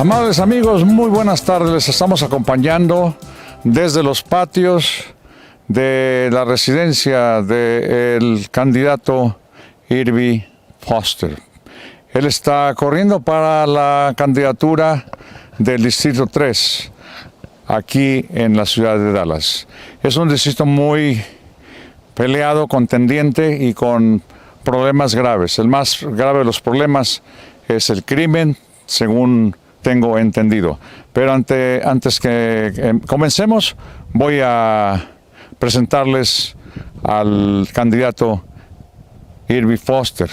Amables amigos, muy buenas tardes. Les estamos acompañando desde los patios de la residencia del candidato Irby Foster. Él está corriendo para la candidatura del Distrito 3, aquí en la ciudad de Dallas. Es un distrito muy peleado, contendiente y con problemas graves. El más grave de los problemas es el crimen, según tengo entendido. Pero antes que comencemos, voy a presentarles al candidato Irby Foster.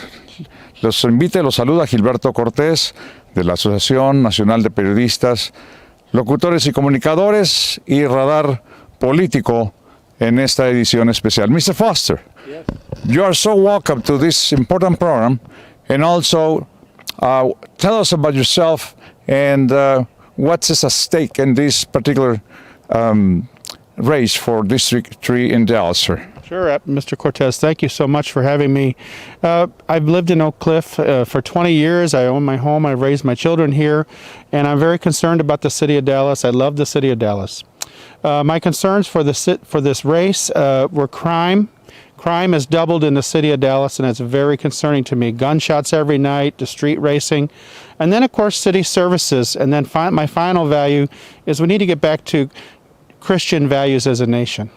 Los saluda Gilberto Cortés, de la Asociación Nacional de Periodistas, Locutores y Comunicadores y Radar Político en esta edición especial. Mr. Foster, yes. You are so welcome to this important program, and also tell us about yourself and what is at stake in this particular race for District 3 in Dallas, sir. Sure, Mr. Cortez, thank you so much for having me. I've lived in Oak Cliff for 20 years. I own my home. I've raised my children here, and I'm very concerned about the city of Dallas. I love the city of Dallas. My concerns for this race were crime. Crime has doubled in the city of Dallas, and it's very concerning to me. Gunshots every night, the street racing, and then, of course, city services. And then my final value is we need to get back to Christian values as a nation.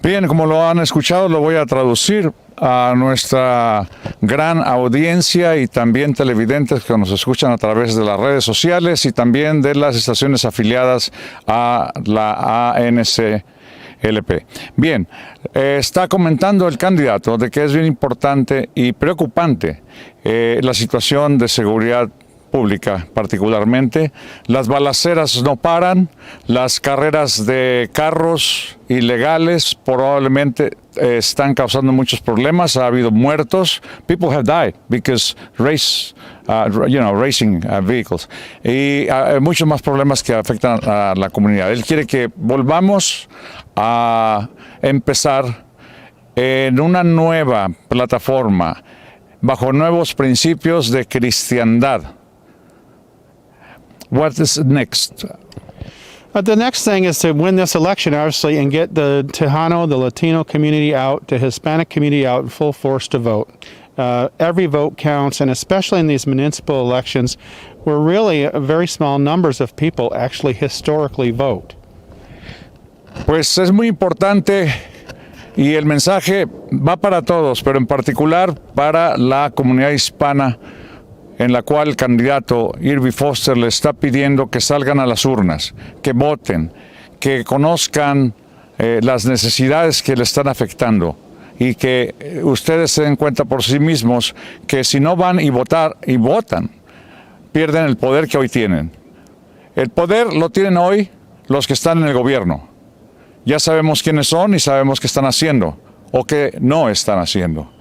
Bien, como lo han escuchado, lo voy a traducir a nuestra gran audiencia y también televidentes que nos escuchan a través de las redes sociales y también de las estaciones afiliadas a la ANCLP. Bien, está comentando el candidato de que es bien importante y preocupante la situación de seguridad pública, particularmente. Las balaceras no paran, las carreras de carros ilegales probablemente están causando muchos problemas. Ha habido muertos. People have died because racing vehicles. Y muchos más problemas que afectan a la comunidad. Él quiere que volvamos a empezar en una nueva plataforma, bajo nuevos principios de cristiandad. What is next? The next thing is to win this election, obviously, and get the Tejano, the Latino community out, the Hispanic community out in full force to vote. Every vote counts, and especially in these municipal elections, where really very small numbers of people actually historically vote. Pues es muy importante y el mensaje va para todos, pero en particular para la comunidad hispana, en la cual el candidato Irby Foster le está pidiendo que salgan a las urnas, que voten, que conozcan las necesidades que le están afectando y que ustedes se den cuenta por sí mismos que si no van y votan, pierden el poder que hoy tienen. El poder lo tienen hoy los que están en el gobierno. Ya sabemos quiénes son y sabemos qué están haciendo o qué no están haciendo.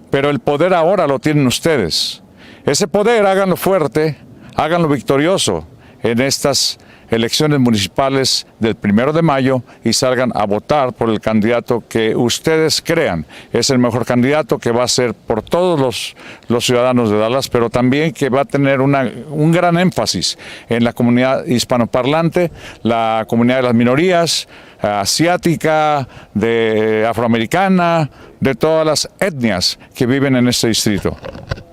Pero el poder ahora lo tienen ustedes. Ese poder háganlo fuerte, háganlo victorioso en estas elecciones municipales del 1 de mayo y salgan a votar por el candidato que ustedes crean es el mejor candidato, que va a ser por todos los ciudadanos de Dallas, pero también que va a tener un gran énfasis en la comunidad hispanoparlante, la comunidad de las minorías, asiática, de afroamericana, de todas las etnias que viven en este distrito.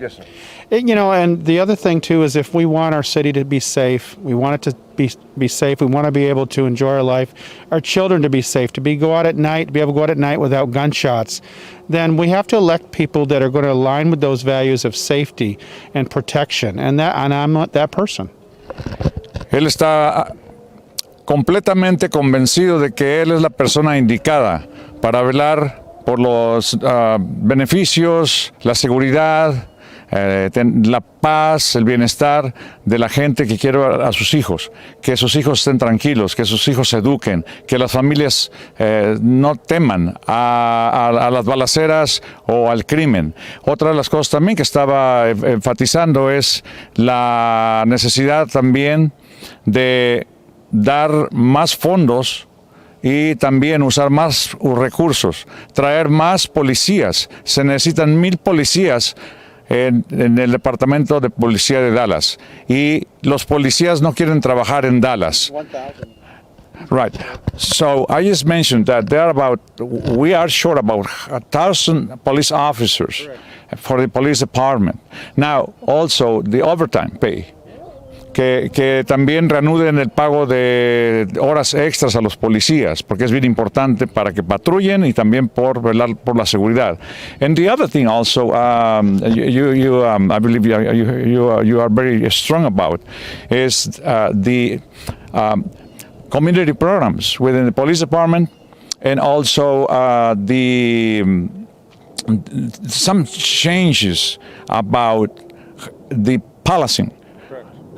Yes, sir. You know, and the other thing too is if we want our city to be safe, we want it to be safe, we want to be able to enjoy our life, our children to be safe, to be able to go out at night without gunshots, then we have to elect people that are going to align with those values of safety and protection, and I'm not that person. Él está completamente convencido de que él es la persona indicada para velar por los beneficios, la seguridad, la paz, el bienestar de la gente que quiere a sus hijos, que sus hijos estén tranquilos, que sus hijos se eduquen, que las familias no teman a las balaceras o al crimen. Otra de las cosas también que estaba enfatizando es la necesidad también de dar más fondos y también usar más recursos, traer más policías. Se necesitan 1000 policías en el departamento de policía de Dallas. Y los policías no quieren trabajar en Dallas. 1,000. Right. So I just mentioned that we are short about 1,000 police officers. Correct. For the police department. Now, also the overtime pay. Que también reanuden el pago de horas extras a los policías, porque es bien importante para que patrullen y también por velar por la seguridad. And the other thing also, I believe you are very strong about, is the community programs within the police department, and also some changes about the policing.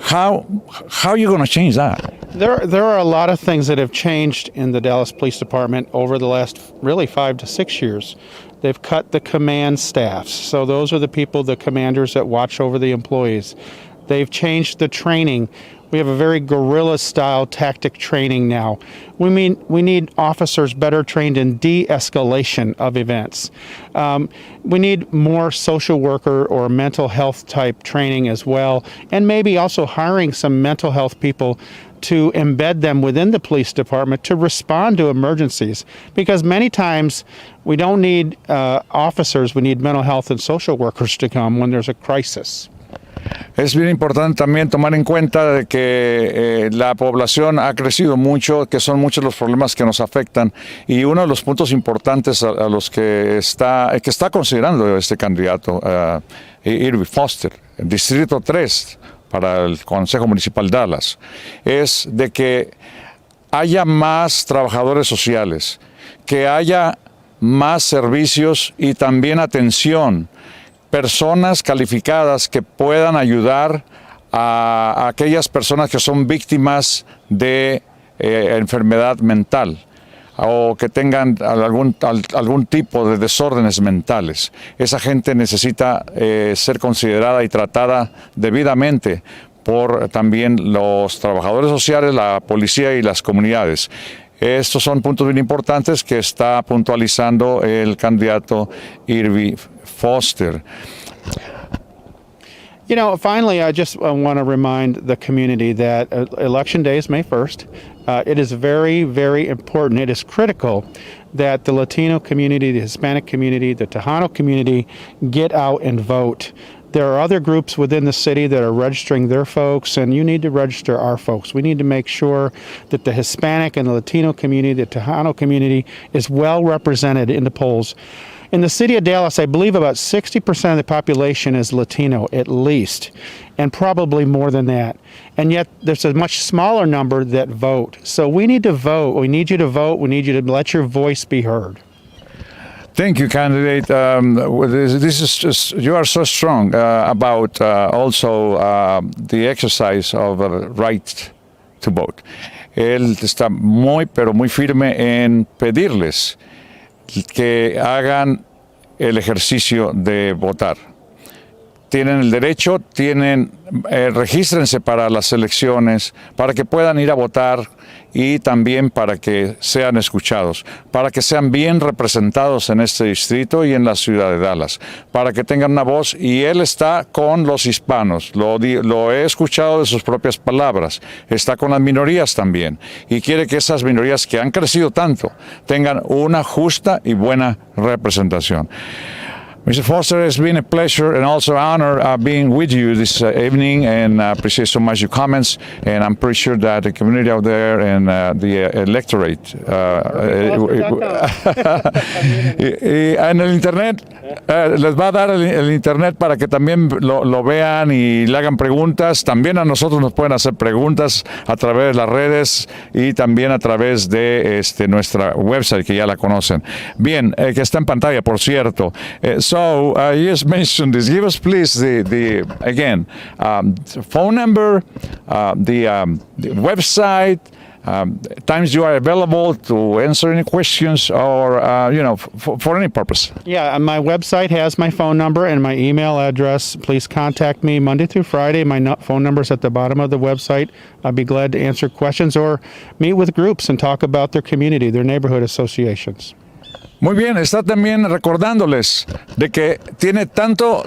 How are you going to change that? There are a lot of things that have changed in the Dallas Police Department over the last really 5 to 6 years. They've cut the command staffs. So those are the people, the commanders that watch over the employees. They've changed the training. We have a very guerrilla-style tactic training now. We need officers better trained in de-escalation of events. We need more social worker or mental health type training as well, and maybe also hiring some mental health people to embed them within the police department to respond to emergencies. Because many times we don't need officers, we need mental health and social workers to come when there's a crisis. Es bien importante también tomar en cuenta de que la población ha crecido mucho, que son muchos los problemas que nos afectan, y uno de los puntos importantes a los que está considerando este candidato, Irby Foster, Distrito 3 para el Consejo Municipal Dallas, es de que haya más trabajadores sociales, que haya más servicios y también atención, personas calificadas que puedan ayudar a aquellas personas que son víctimas de enfermedad mental o que tengan algún tipo de desórdenes mentales. Esa gente necesita ser considerada y tratada debidamente por también los trabajadores sociales, la policía y las comunidades. Estos son puntos bien importantes que está puntualizando el candidato Irby Foster. You know, finally, I just want to remind the community that Election Day is May 1st. It is very, very important. It is critical that the Latino community, the Hispanic community, the Tejano community get out and vote. There are other groups within the city that are registering their folks, and you need to register our folks. We need to make sure that the Hispanic and the Latino community, the Tejano community, is well represented in the polls. In the city of Dallas, I believe about 60% of the population is Latino, at least, and probably more than that. And yet there's a much smaller number that vote. So we need to vote. We need you to vote. We need you to let your voice be heard. Thank you, candidate. This is just, you are so strong about also the exercise of right to vote. Él está pero muy firme en pedirles que hagan el ejercicio de votar. Tienen el derecho, regístrense para las elecciones, para que puedan ir a votar y también para que sean escuchados, para que sean bien representados en este distrito y en la ciudad de Dallas, para que tengan una voz. Y él está con los hispanos, lo he escuchado de sus propias palabras, está con las minorías también y quiere que esas minorías que han crecido tanto tengan una justa y buena representación. Mr. Foster, it's been a pleasure and also an honor being with you this evening, and I appreciate so much your comments, and I'm pretty sure that the community out there and the electorate y en el internet les va a dar el internet para que también lo vean y le hagan preguntas. También a nosotros nos pueden hacer preguntas a través de las redes y también a través de nuestra website, que ya la conocen. Bien, que está en pantalla, por cierto. So you just mentioned this. Give us please the again phone number, the website, times you are available to answer any questions or for any purpose. Yeah, my website has my phone number and my email address. Please contact me Monday through Friday. My phone number is at the bottom of the website. I'd be glad to answer questions or meet with groups and talk about their community, their neighborhood associations. Muy bien, está también recordándoles de que tiene tanto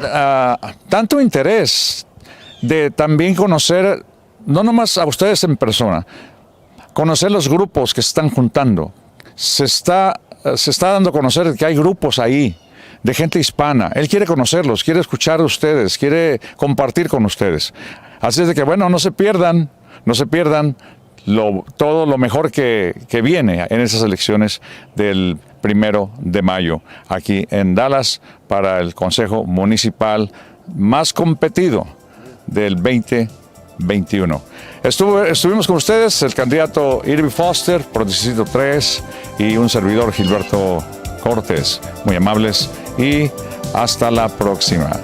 interés de también conocer, no nomás a ustedes en persona, conocer los grupos que se están juntando. Se está dando a conocer que hay grupos ahí de gente hispana. Él quiere conocerlos, quiere escuchar a ustedes, quiere compartir con ustedes. Así es de que, bueno, no se pierdan todo lo mejor que viene en esas elecciones del 1 de mayo aquí en Dallas para el Consejo Municipal más competido del 2021. Estuvimos con ustedes el candidato Irby Foster por Distrito 3 y un servidor Gilberto Cortés. Muy amables y hasta la próxima.